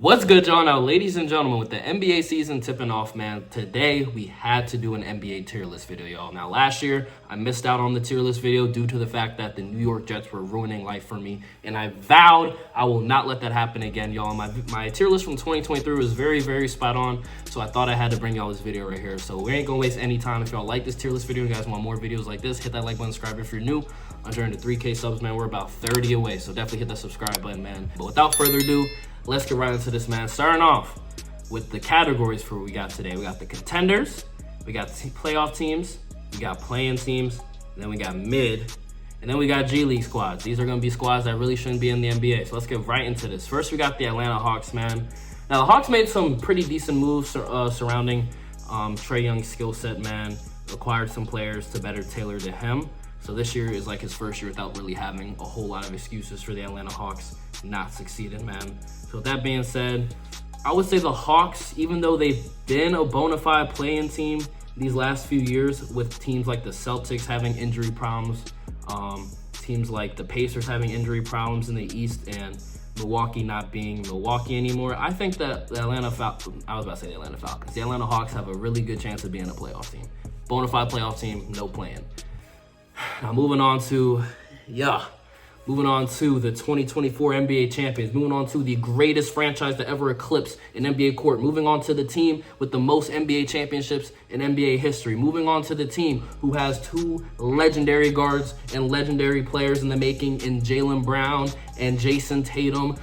What's good, y'all? Now, ladies and gentlemen, with the NBA season tipping off, man, today we had to do an NBA tier list video, y'all. Now, last year, I missed out on the tier list video due to the fact that the New York Jets were ruining life for me, and I vowed I will not let that happen again, y'all. My tier list from 2023 was very, very spot on, so I thought I had to bring y'all this video right here. So we ain't gonna waste any time. If y'all like this tier list video, you guys want more videos like this, hit that like button, subscribe if you're new. I'm trying to 3K subs, man. We're about 30 away, so definitely hit that subscribe button, man. But without further ado, let's get right into this, man. Starting off with the categories for what we got today. We got the contenders, we got playoff teams, we got play-in teams, and then we got mid, and then we got G League squads. These are going to be squads that really shouldn't be in the NBA. So let's get right into this. First, we got the Atlanta Hawks, man. Now, the Hawks made some pretty decent moves surrounding Trae Young's skill set, man. Acquired some players to better tailor to him. So this year is like his first year without really having a whole lot of excuses for the Atlanta Hawks not succeeding, man. So with that being said, I would say the Hawks, even though they've been a bona fide play-in team these last few years, with teams like the Celtics having injury problems, teams like the Pacers having injury problems in the East, and Milwaukee not being Milwaukee anymore, I think that the Atlanta Hawks have a really good chance of being a playoff team. Bona fide playoff team, no play-in. Now moving on to the 2024 NBA champions. Moving on to the greatest franchise to ever eclipse an NBA court. Moving on to the team with the most NBA championships in NBA history. Moving on to the team who has two legendary guards and legendary players in the making in Jaylen Brown and Jason Tatum.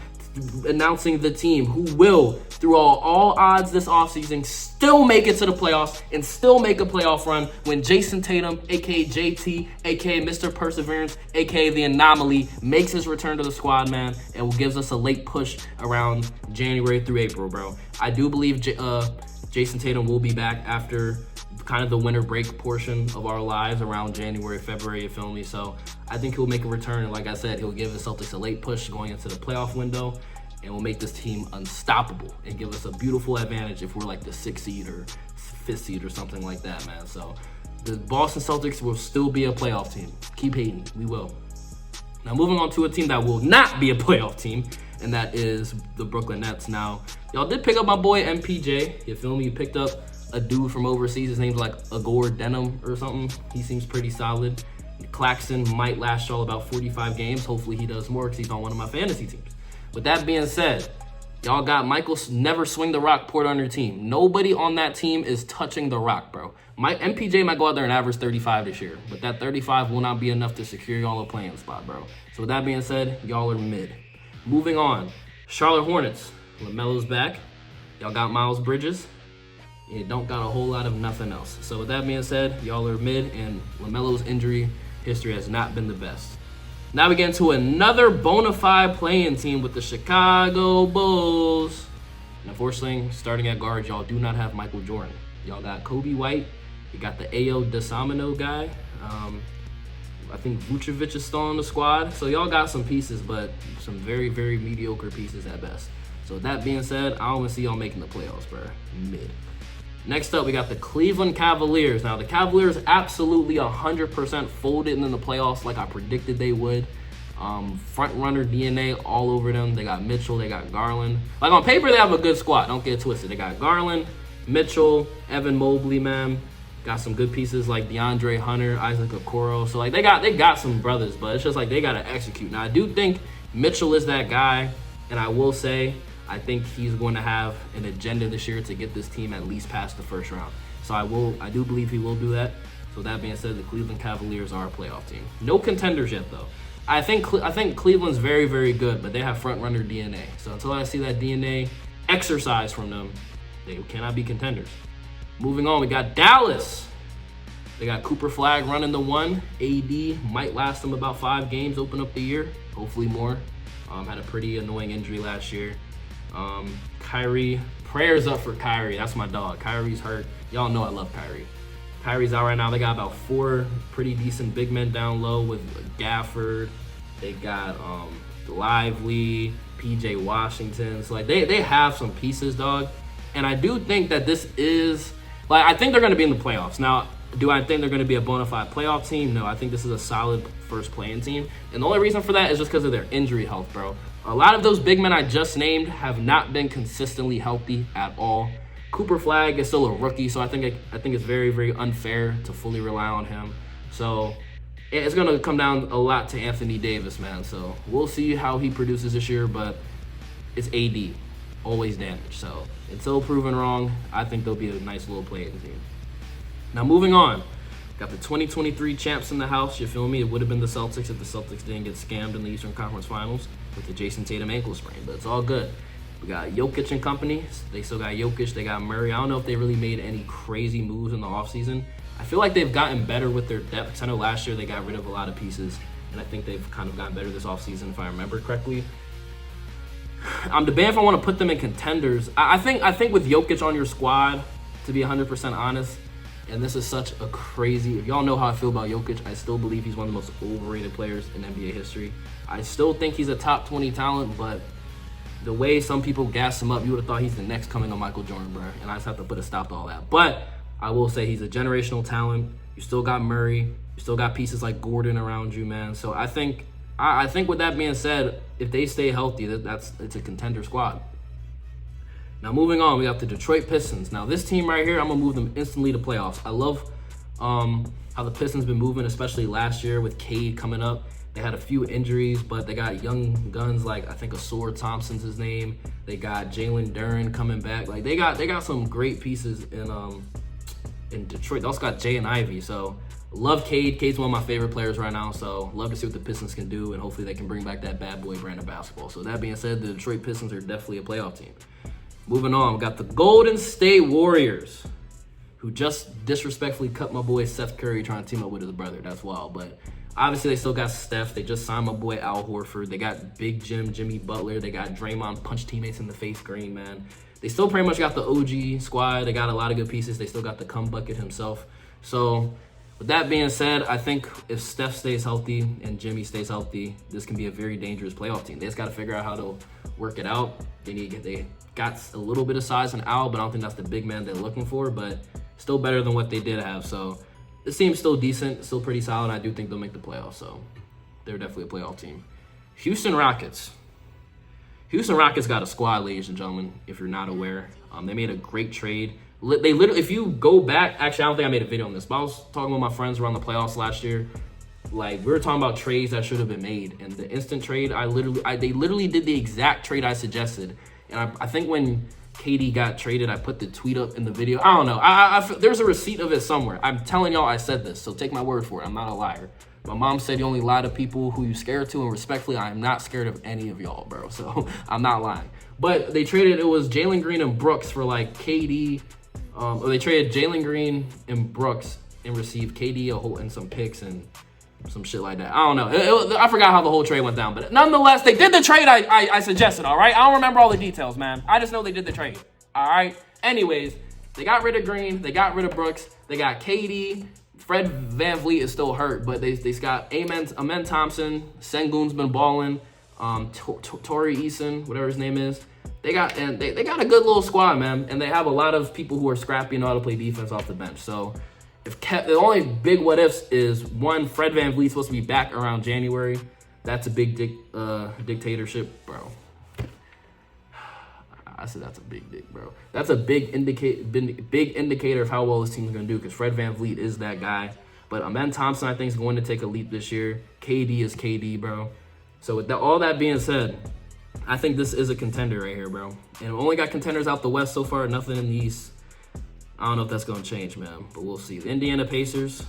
Announcing the team who will, through all odds this offseason, still make it to the playoffs and still make a playoff run when Jason Tatum, aka JT, aka Mr. Perseverance, aka the Anomaly, makes his return to the squad, man, and gives us a late push around January through April, bro. I do believe Jason Tatum will be back after kind of the winter break portion of our lives around January, February, you feel me? So I think he'll make a return, and like I said, he'll give the Celtics a late push going into the playoff window, and will make this team unstoppable and give us a beautiful advantage if we're like the 6th seed or 5th seed or something like that, man. So the Boston Celtics will still be a playoff team. Keep hating, we will. Now moving on to a team that will not be a playoff team, and that is the Brooklyn Nets. Now, y'all did pick up my boy MPJ, you feel me? You picked up a dude from overseas. His name's like Agor Denham or something. He seems pretty solid. Claxton might last y'all about 45 games. Hopefully he does more because he's on one of my fantasy teams. With that being said, y'all got Michael Never Swing the Rock Porter on your team. Nobody on that team is touching the rock, bro. MPJ might go out there and average 35 this year, but that 35 will not be enough to secure y'all a playing spot, bro. So with that being said, y'all are mid. Moving on, Charlotte Hornets. LaMelo's back. Y'all got Miles Bridges. You don't got a whole lot of nothing else. So with that being said, y'all are mid, and LaMelo's injury history has not been the best. Now we get into another bona fide play-in team with the Chicago Bulls. And unfortunately, starting at guard, y'all do not have Michael Jordan. Y'all got Kobe White. You got the Ayo Dosunmu guy. I think Vucevic is still on the squad. So y'all got some pieces, but some very, very mediocre pieces at best. So with that being said, I don't want to see y'all making the playoffs, bro. Mid. Next up, we got the Cleveland Cavaliers. Now, the Cavaliers absolutely 100% folded in the playoffs like I predicted they would. Front runner DNA all over them. They got Mitchell, they got Garland. Like, on paper, they have a good squad. Don't get it twisted. They got Garland, Mitchell, Evan Mobley, man. Got some good pieces like DeAndre Hunter, Isaac Okoro. So, like, they got some brothers, but it's just like they got to execute. Now, I do think Mitchell is that guy, and I will say, I think he's going to have an agenda this year to get this team at least past the first round. So I do believe he will do that. So that being said, the Cleveland Cavaliers are a playoff team. No contenders yet, though. I think Cleveland's very, very good, but they have front runner DNA. So until I see that DNA exercise from them, they cannot be contenders. Moving on, we got Dallas. They got Cooper Flag running the 1. AD might last them about 5 games, open up the year, hopefully more. Had a pretty annoying injury last year. Kyrie, prayers up for Kyrie. That's my dog. Kyrie's hurt. Y'all know I love Kyrie. Kyrie's out right now. They got about 4 pretty decent big men down low with Gafford. They got Lively, PJ Washington. So like they have some pieces, dog. And I do think that this is like, I think they're going to be in the playoffs. Now, do I think they're going to be a bona fide playoff team? No, I think this is a solid first play-in team. And the only reason for that is just because of their injury health, bro. A lot of those big men I just named have not been consistently healthy at all. Cooper Flag is still a rookie, so I think it's very, very unfair to fully rely on him. So it's going to come down a lot to Anthony Davis, man. So we'll see how he produces this year, but it's AD, always damaged. So until proven wrong, I think they'll be a nice little play-in team. Now moving on. Got the 2023 champs in the house, you feel me? It would have been the Celtics if the Celtics didn't get scammed in the Eastern Conference Finals with the Jason Tatum ankle sprain, but it's all good. We got Jokic and company. They still got Jokic, they got Murray. I don't know if they really made any crazy moves in the offseason. I feel like they've gotten better with their depth, because I know last year they got rid of a lot of pieces, and I think they've kind of gotten better this offseason, if I remember correctly. I'm debating if I want to put them in contenders. I think with Jokic on your squad, to be 100% honest, and this is such a crazy, if y'all know how I feel about Jokic, I still believe he's one of the most overrated players in NBA history. I still think he's a top 20 talent, but the way some people gas him up, you would have thought he's the next coming of Michael Jordan, bro. And I just have to put a stop to all that. But I will say he's a generational talent. You still got Murray. You still got pieces like Gordon around you, man. So I think with that being said, if they stay healthy, it's a contender squad. Now moving on, we got the Detroit Pistons. Now this team right here, I'm gonna move them instantly to playoffs. I love how the Pistons been moving, especially last year with Cade coming up. They had a few injuries, but they got young guns like I think Asor Thompson's his name. They got Jalen Duren coming back. Like they got some great pieces in Detroit. They also got Jay and Ivy. So love Cade. Cade's one of my favorite players right now. So love to see what the Pistons can do, and hopefully they can bring back that bad boy brand of basketball. So that being said, the Detroit Pistons are definitely a playoff team. Moving on, we got the Golden State Warriors, who just disrespectfully cut my boy Seth Curry trying to team up with his brother. That's wild. But obviously, they still got Steph. They just signed my boy Al Horford. They got Big Jim, Jimmy Butler. They got Draymond punch teammates in the face green, man. They still pretty much got the OG squad. They got a lot of good pieces. They still got the cum bucket himself. So with that being said, I think if Steph stays healthy and Jimmy stays healthy, this can be a very dangerous playoff team. They just got to figure out how to work it out. They got a little bit of size in Al, but I don't think that's the big man they're looking for, but still better than what they did have. So this team's still decent, still pretty solid. I do think they'll make the playoffs, so they're definitely a playoff team. Houston Rockets. Houston Rockets got a squad, ladies and gentlemen, if you're not aware. They made a great trade. They literally, if you go back, actually, I don't think I made a video on this, but I was talking with my friends around the playoffs last year. Like, we were talking about trades that should have been made, and the instant trade, they literally did the exact trade I suggested. And I think when KD got traded, I put the tweet up in the video. I don't know. There's a receipt of it somewhere. I'm telling y'all I said this, so take my word for it. I'm not a liar. My mom said you only lie to people who you scared to, and respectfully, I am not scared of any of y'all, bro. So I'm not lying. But they traded, it was Jalen Green and Brooks for like KD. Or they traded Jalen Green and Brooks and received KD and some picks and some shit like that. I don't know. I forgot how the whole trade went down. But nonetheless, they did the trade I suggested, all right? I don't remember all the details, man. I just know they did the trade, all right? Anyways, they got rid of Green. They got rid of Brooks. They got KD. Fred VanVleet is still hurt, but they got Amen Thompson. Sengun's been balling. Torrey Eason, whatever his name is. They got a good little squad, man. And they have a lot of people who are scrappy and know how to play defense off the bench. So the only big what ifs is, one, Fred VanVleet's supposed to be back around January. That's a big dictatorship, bro. I said that's a big dick, bro. That's a big indicator of how well this team is going to do, because Fred VanVleet is that guy. But Amen Thompson, I think, is going to take a leap this year. KD is KD, bro. So with all that being said, I think this is a contender right here, bro. And we only got contenders out the West so far, nothing in the East. I don't know if that's going to change, man, but we'll see. The Indiana Pacers,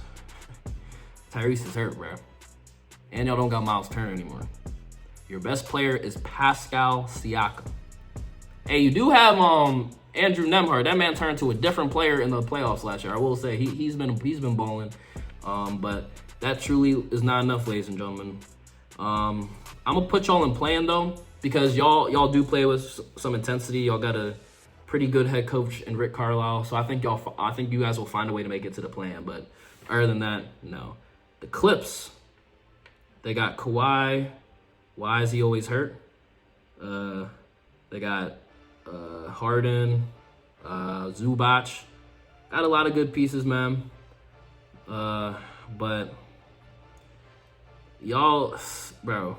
Tyrese is hurt, bro. And y'all don't got Miles Turner anymore. Your best player is Pascal Siakam. Hey, you do have Andrew Nemhard. That man turned to a different player in the playoffs last year. I will say he's been balling, but that truly is not enough, ladies and gentlemen. I'm gonna put y'all in playing though, because y'all do play with some intensity. Y'all got a pretty good head coach in Rick Carlisle, so I think you guys will find a way to make it to the plan. But other than that, no. The Clips, they got Kawhi. Why is he always hurt? They got Harden, Zubac. Got a lot of good pieces, man. But y'all, bro,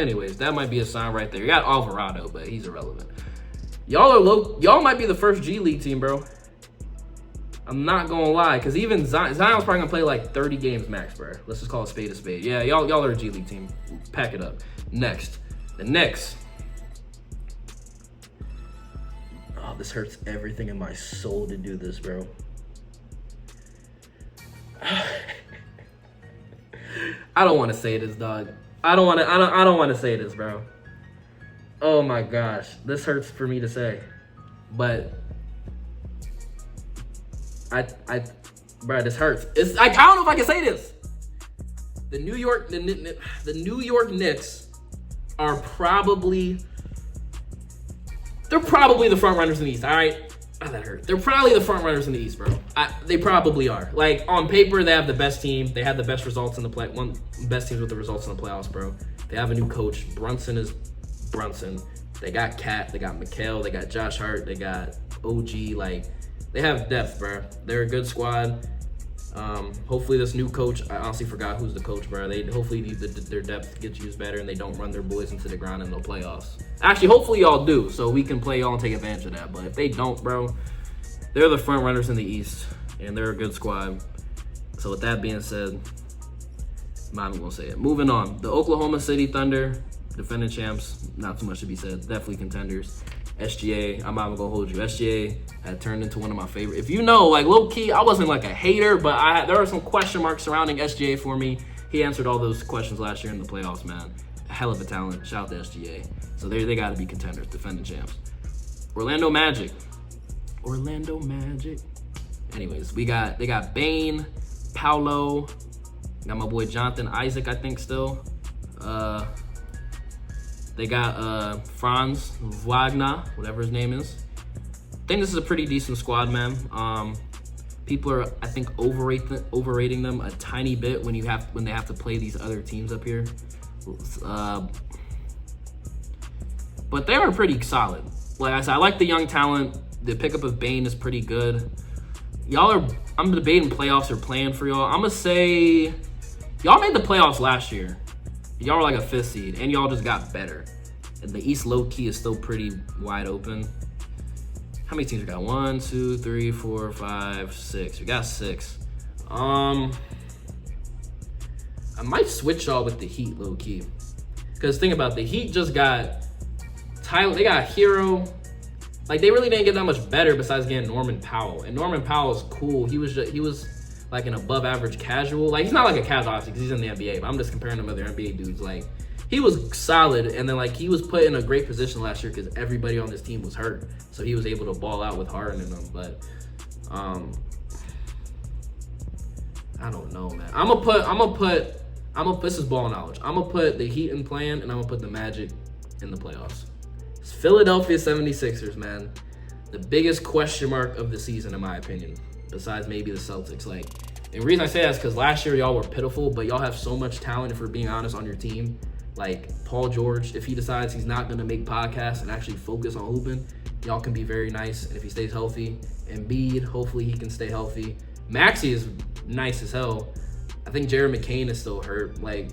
Anyways, that might be a sign right there. You got Alvarado, but he's irrelevant. Y'all might be the first G League team, bro. I'm not gonna lie, because even Zion's probably gonna play like 30 games max, bro. Let's just call a spade a spade. Yeah, y'all are a G League team. Pack it up. Next. The Knicks. Oh, this hurts everything in my soul to do this, bro. I don't want to say this, dog. I don't want to say this, bro. Oh my gosh, this hurts for me to say, but bro, this hurts. It's I don't know if I can say this. The New York Knicks are probably the front runners in the East. All right. Oh, that hurt. They're probably the front runners in the East, bro. They probably are. Like, on paper, they have the best team. They had the best results in the play. One best teams with the results in the playoffs, bro. They have a new coach. Brunson is Brunson. They got Cat. They got Mikal. They got Josh Hart. They got OG. Like, they have depth, bro. They're a good squad. Hopefully this new coach, I honestly forgot who's the coach, bro. Hopefully their depth gets used better and they don't run their boys into the ground in the playoffs. Actually, hopefully y'all do, so we can play y'all and take advantage of that. But if they don't, bro, they're the front runners in the East, and they're a good squad. So with that being said, I'm not even gonna say it. Moving on, the Oklahoma City Thunder, defending champs, not too much to be said. Definitely contenders. SGA, I'm not even gonna hold you. SGA had turned into one of my favorite. If you know, like, low key, I wasn't like a hater, but there are some question marks surrounding SGA for me. He answered all those questions last year in the playoffs, man. A hell of a talent. Shout out to SGA. So they got to be contenders, defending champs. Orlando Magic. Anyways, they got Bane, Paolo, got my boy Jonathan Isaac, I think still. They got Franz Wagner, whatever his name is. I think this is a pretty decent squad, man. People are, I think, overrating them a tiny bit when they have to play these other teams up here. But they are pretty solid. Like I said, I like the young talent. The pickup of Bane is pretty good. I'm debating playoffs or playing for y'all. I'm gonna say y'all made the playoffs last year. Y'all were like a 5th seed, and y'all just got better. And the East low-key is still pretty wide open. How many teams we got? 1, 2, 3, 4, 5, 6. We got 6. I might switch y'all with the Heat low-key. Because think about it, the Heat just got Tyler. They got Hero. Like, they really didn't get that much better besides getting Norman Powell. And Norman Powell's cool. He was like an above-average casual. Like, he's not like a casual, obviously, because he's in the NBA. But I'm just comparing him to other NBA dudes. Like, he was solid, and then, like, he was put in a great position last year because everybody on this team was hurt. So he was able to ball out with Harden and them. But, I don't know, man. I'm gonna put, this is ball knowledge. I'm gonna put the Heat in playing, and I'm gonna put the Magic in the playoffs. It's Philadelphia 76ers, man. The biggest question mark of the season, in my opinion, besides maybe the Celtics. Like, and the reason I say that is because last year y'all were pitiful, but y'all have so much talent, if we're being honest, on your team. Like, Paul George, if he decides he's not going to make podcasts and actually focus on hooping, y'all can be very nice. And if he stays healthy, Embiid, hopefully he can stay healthy. Maxey is nice as hell. I think Jared McCain is still hurt. Like,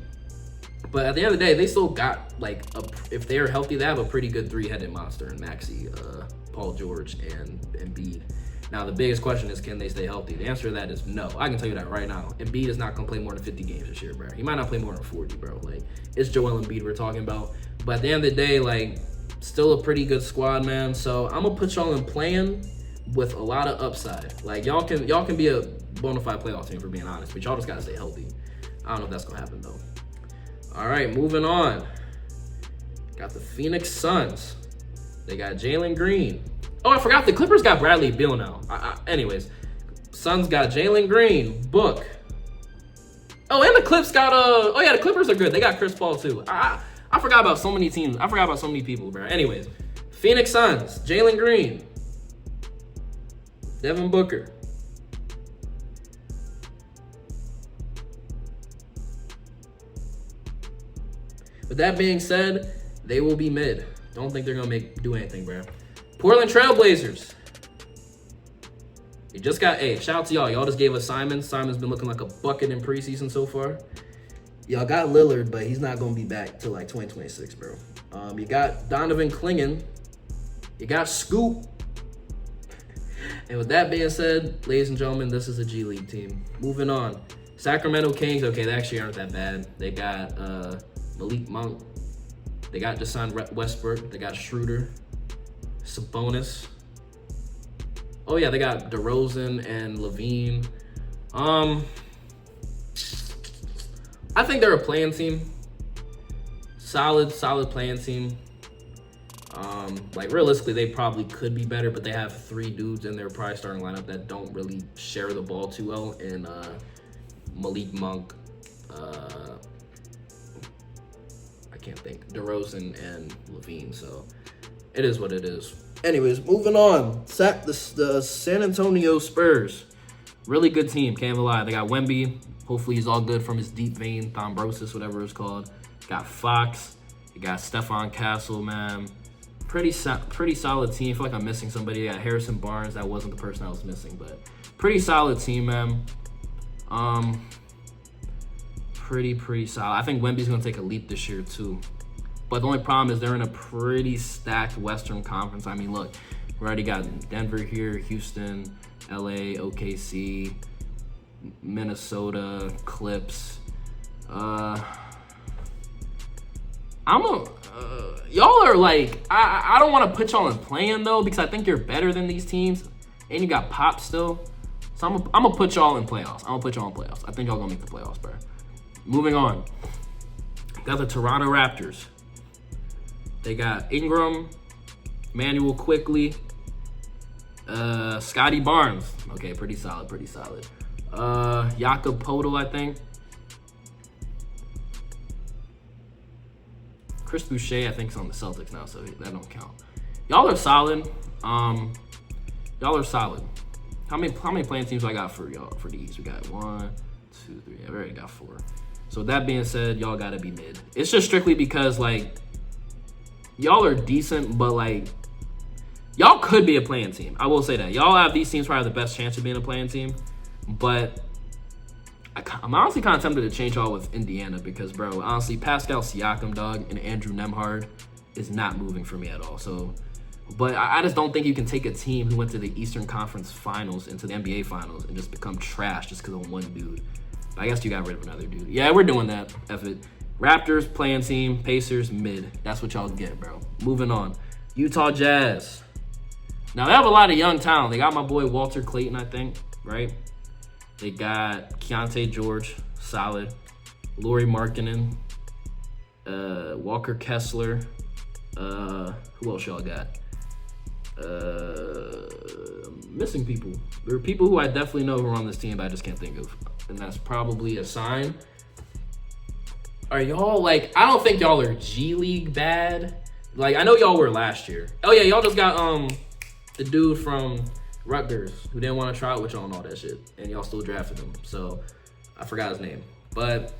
but at the end of the day, they still got, like, if they're healthy, they have a pretty good 3-headed monster in Maxey, Paul George, and Embiid. Now, the biggest question is, can they stay healthy? The answer to that is no. I can tell you that right now. Embiid is not going to play more than 50 games this year, bro. He might not play more than 40, bro. Like, it's Joel Embiid we're talking about. But at the end of the day, like, still a pretty good squad, man. So I'm going to put y'all in playing with a lot of upside. Like, y'all can be a bona fide playoff team, for being honest. But y'all just got to stay healthy. I don't know if that's going to happen, though. All right, moving on. Got the Phoenix Suns. They got Jalen Green. Oh, I forgot the Clippers got Bradley Beal now. Anyways, Suns got Jalen Green, Book. Oh, and the Clips got oh yeah, the Clippers are good. They got Chris Paul too. I forgot about so many teams. I forgot about so many people, bro. Anyways, Phoenix Suns, Jalen Green, Devin Booker. With that being said, they will be mid. Don't think they're gonna do anything, bro. Portland Trailblazers. You just got, shout out to y'all. Y'all just gave us Simon. Simon's been looking like a bucket in preseason so far. Y'all got Lillard, but he's not going to be back till like 2026, bro. You got Donovan Clingan. You got Scoop. And with that being said, ladies and gentlemen, this is a G League team. Moving on. Sacramento Kings, okay, they actually aren't that bad. They got Malik Monk. They got Deshaun Westbrook. They got Schroeder. Sabonis. Oh, yeah, they got DeRozan and Levine. I think they're a playing team. Solid playing team. Like, realistically, they probably could be better, but they have 3 dudes in their probably starting lineup that don't really share the ball too well. And Malik Monk, I can't think, DeRozan and Levine. So it is what it is. Anyways, moving on. The San Antonio Spurs, really good team. Can't even lie. They got Wemby. Hopefully he's all good from his deep vein thrombosis, whatever it's called. Got Fox. You got Stephon Castle, man. Pretty solid team. I feel like I'm missing somebody. You got Harrison Barnes. That wasn't the person I was missing, but pretty solid team, man. Pretty solid. I think Wemby's gonna take a leap this year too. But the only problem is they're in a pretty stacked Western Conference. I mean, look, we already got Denver here, Houston, LA, OKC, Minnesota, Clips. Y'all are like, I don't want to put y'all in playing though, because I think you're better than these teams, and you got Pop still. So I'm gonna put y'all in playoffs. I think y'all gonna make the playoffs, bro. Moving on. Got the Toronto Raptors. They got Ingram, Manuel Quickly, Scotty Barnes. Okay, pretty solid. Jakob Poeltl, I think. Chris Boucher, I think, is on the Celtics now, so that don't count. Y'all are solid. How many playing teams I got for y'all for these? We got 1, 2, 3. I already got 4. So with that being said, y'all gotta be mid. It's just strictly because like y'all are decent, but like y'all could be a playing team. I will say that. Y'all have these teams probably have the best chance of being a playing team, but I'm honestly kind of tempted to change y'all with Indiana because, bro, honestly, Pascal Siakam, dog, and Andrew Nembhard is not moving for me at all. So, but I just don't think you can take a team who went to the Eastern Conference Finals into the NBA Finals and just become trash just because of one dude. But I guess you got rid of another dude. Yeah, we're doing that. F it. Raptors, playing team. Pacers, mid. That's what y'all get, bro. Moving on. Utah Jazz. Now, they have a lot of young talent. They got my boy Walter Clayton, I think, right? They got Keontae George, solid. Lauri Markkanen, Walker Kessler. Who else y'all got? Missing people. There are people who I definitely know who are on this team, but I just can't think of. And that's probably a sign. Are y'all like, I don't think y'all are G League bad. Like, I know y'all were last year. Oh yeah, y'all just got the dude from Rutgers who didn't want to try out with y'all and all that shit, and y'all still drafted him. So I forgot his name, but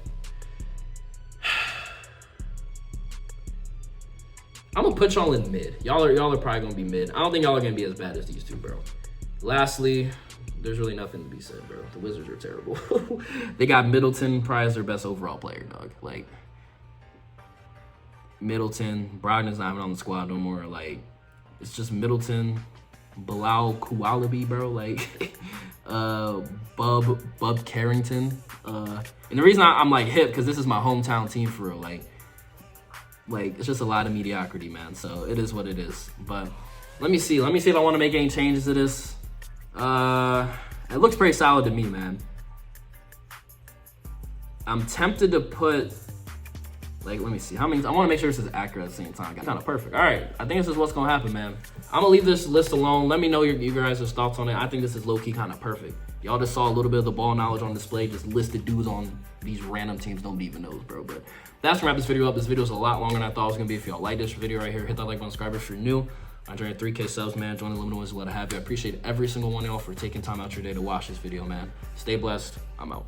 I'm gonna put y'all in mid. Y'all are probably gonna be mid. I don't think y'all are gonna be as bad as these two, bro. Lastly, there's really nothing to be said, bro. The Wizards are terrible. They got Middleton, probably as their best overall player, dog. Like Middleton, Brogdon's not even on the squad no more. Like it's just Middleton, Bilal Kualabi, bro, like Bub Carrington. And the reason I'm like hip, because this is my hometown team for real. Like it's just a lot of mediocrity, man. So it is what it is. But let me see if I want to make any changes to this. It looks pretty solid to me, man. I'm tempted to put, like, let me see. How many? I want to make sure this is accurate at the same time. Kind of perfect. All right. I think this is what's going to happen, man. I'm going to leave this list alone. Let me know you guys' thoughts on it. I think this is low-key kind of perfect. Y'all just saw a little bit of the ball knowledge on display. Just listed dudes on these random teams nobody even knows, bro. But that's gonna wrap this video up. This video is a lot longer than I thought it was going to be. If y'all like this video right here, hit that like button, subscribe if you're new. I'm trying 3K subs, man. Join the limited ones, let it have you. I appreciate every single one of y'all for taking time out your day to watch this video, man. Stay blessed. I'm out.